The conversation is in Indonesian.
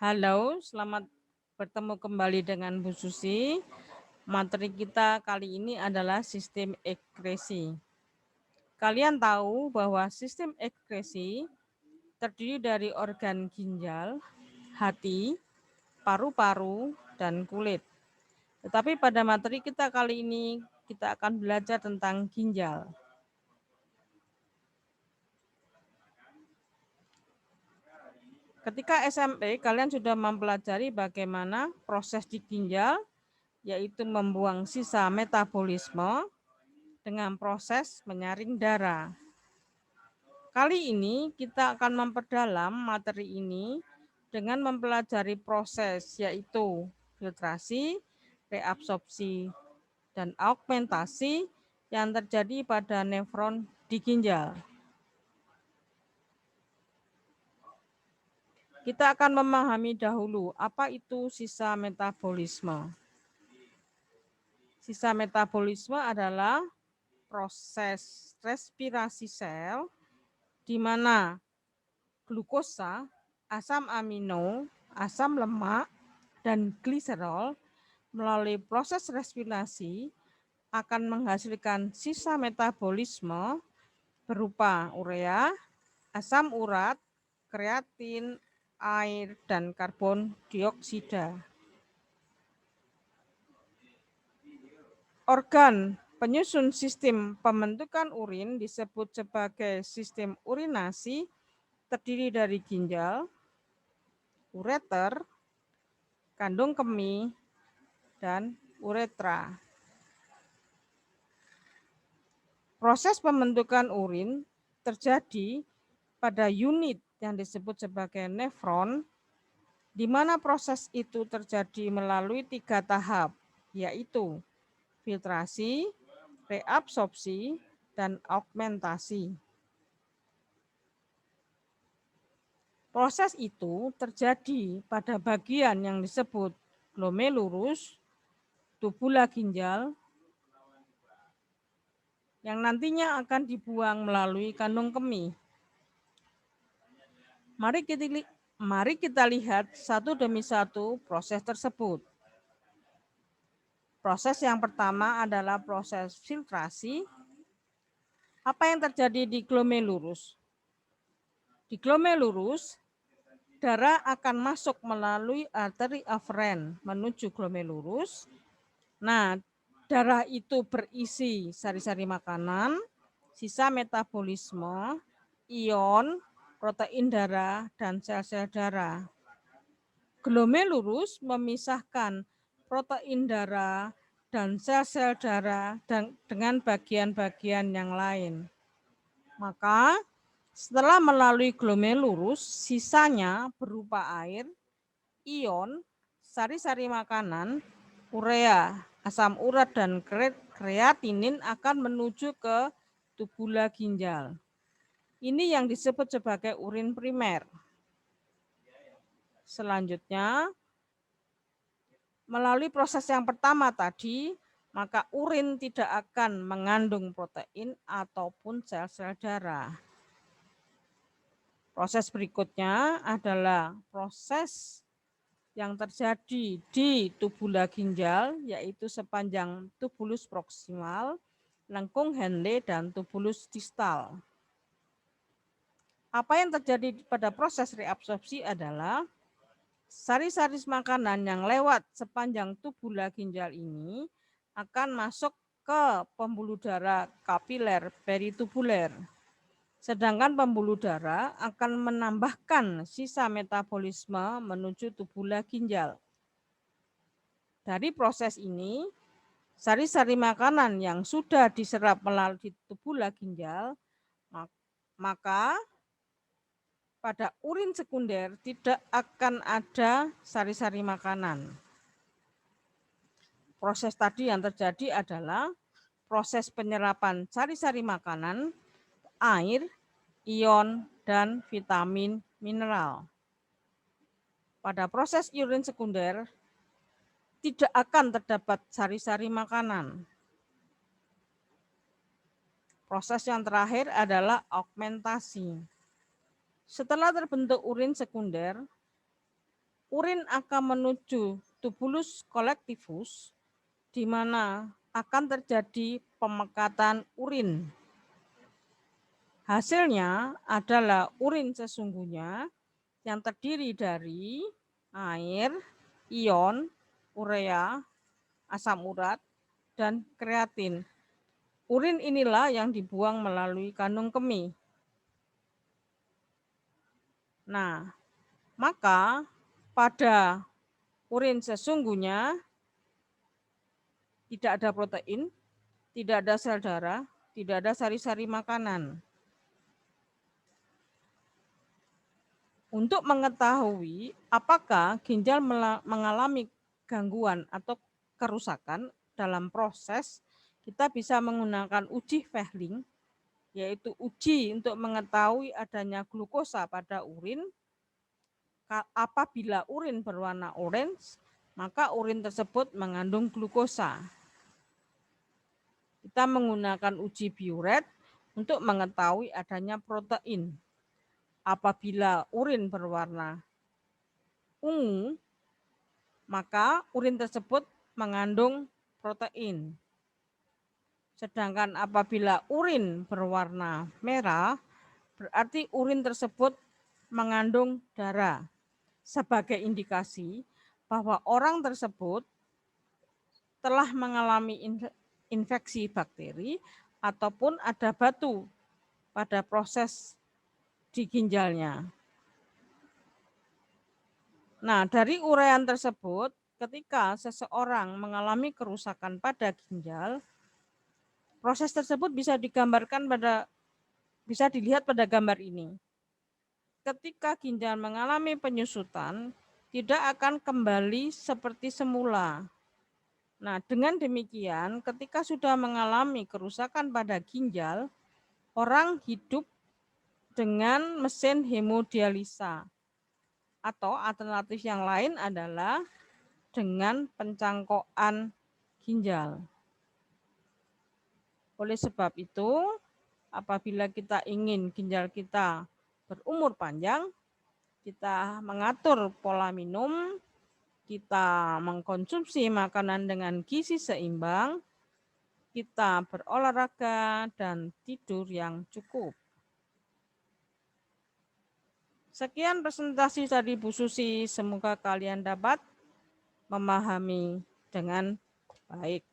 Halo, selamat bertemu kembali dengan Bu Susi. Materi kita kali ini adalah sistem ekskresi. Kalian tahu bahwa sistem ekskresi terdiri dari organ ginjal, hati, paru-paru, dan kulit. Tetapi pada materi kita kali ini kita akan belajar tentang ginjal. Ketika SMP, kalian sudah mempelajari bagaimana proses di ginjal, yaitu membuang sisa metabolisme dengan proses menyaring darah. Kali ini kita akan memperdalam materi ini dengan mempelajari proses yaitu filtrasi, reabsorpsi, dan augmentasi yang terjadi pada nefron di ginjal. Kita akan memahami dahulu apa itu sisa metabolisme. Sisa metabolisme adalah proses respirasi sel di mana glukosa, asam amino, asam lemak, dan gliserol melalui proses respirasi akan menghasilkan sisa metabolisme berupa urea, asam urat, kreatin, air, dan karbon dioksida. Organ penyusun sistem pembentukan urin disebut sebagai sistem urinasi, terdiri dari ginjal, ureter, kandung kemih, dan uretra. Proses pembentukan urin terjadi pada unit yang disebut sebagai nefron, di mana proses itu terjadi melalui 3 tahap, yaitu filtrasi, reabsorpsi, dan augmentasi. Proses itu terjadi pada bagian yang disebut glomerulus, tubula ginjal, yang nantinya akan dibuang melalui kandung kemih. Mari kita lihat satu demi satu proses tersebut. Proses yang pertama adalah proses filtrasi. Apa yang terjadi di glomerulus? Di glomerulus, darah akan masuk melalui arteri aferen menuju glomerulus. Nah, darah itu berisi sari-sari makanan, sisa metabolisme, ion, protein darah, dan sel-sel darah. Glomerulus memisahkan protein darah dan sel-sel darah dengan bagian-bagian yang lain. Maka setelah melalui glomerulus, sisanya berupa air, ion, sari-sari makanan, urea, asam urat, dan kreatinin akan menuju ke tubula ginjal. Ini yang disebut sebagai urin primer. Selanjutnya, melalui proses yang pertama tadi, maka urin tidak akan mengandung protein ataupun sel-sel darah. Proses berikutnya adalah proses yang terjadi di tubula ginjal, yaitu sepanjang tubulus proksimal, lengkung Henle, dan tubulus distal. Apa yang terjadi pada proses reabsorpsi adalah sari-sari makanan yang lewat sepanjang tubula ginjal ini akan masuk ke pembuluh darah kapiler peritubuler. Sedangkan pembuluh darah akan menambahkan sisa metabolisme menuju tubula ginjal. Dari proses ini, sari-sari makanan yang sudah diserap melalui tubula ginjal, maka pada urin sekunder tidak akan ada sari-sari makanan. Proses tadi yang terjadi adalah proses penyerapan sari-sari makanan, air, ion, dan vitamin mineral. Pada proses urin sekunder, tidak akan terdapat sari-sari makanan. Proses yang terakhir adalah augmentasi. Setelah terbentuk urin sekunder, urin akan menuju tubulus kolektivus, di mana akan terjadi pemekatan urin. Hasilnya adalah urin sesungguhnya yang terdiri dari air, ion, urea, asam urat, dan kreatin. Urin inilah yang dibuang melalui kandung kemih. Nah, maka pada urin sesungguhnya tidak ada protein, tidak ada sel darah, tidak ada sari-sari makanan. Untuk mengetahui apakah ginjal mengalami gangguan atau kerusakan dalam proses, kita bisa menggunakan uji Fehling, yaitu uji untuk mengetahui adanya glukosa pada urin. Apabila urin berwarna orange, maka urin tersebut mengandung glukosa. Kita menggunakan uji Biuret untuk mengetahui adanya protein. Apabila urin berwarna ungu, maka urin tersebut mengandung protein. Sedangkan apabila urin berwarna merah, berarti urin tersebut mengandung darah. Sebagai indikasi bahwa orang tersebut telah mengalami infeksi bakteri ataupun ada batu pada proses di ginjalnya. Nah, dari uraian tersebut, ketika seseorang mengalami kerusakan pada ginjal, proses tersebut bisa dilihat pada gambar ini. Ketika ginjal mengalami penyusutan, tidak akan kembali seperti semula. Nah, dengan demikian, ketika sudah mengalami kerusakan pada ginjal, orang hidup dengan mesin hemodialisa. Atau alternatif yang lain adalah dengan pencangkokan ginjal. Oleh sebab itu, apabila kita ingin ginjal kita berumur panjang, kita mengatur pola minum, kita mengkonsumsi makanan dengan gizi seimbang, kita berolahraga dan tidur yang cukup. Sekian presentasi dari Bu Susi, semoga kalian dapat memahami dengan baik.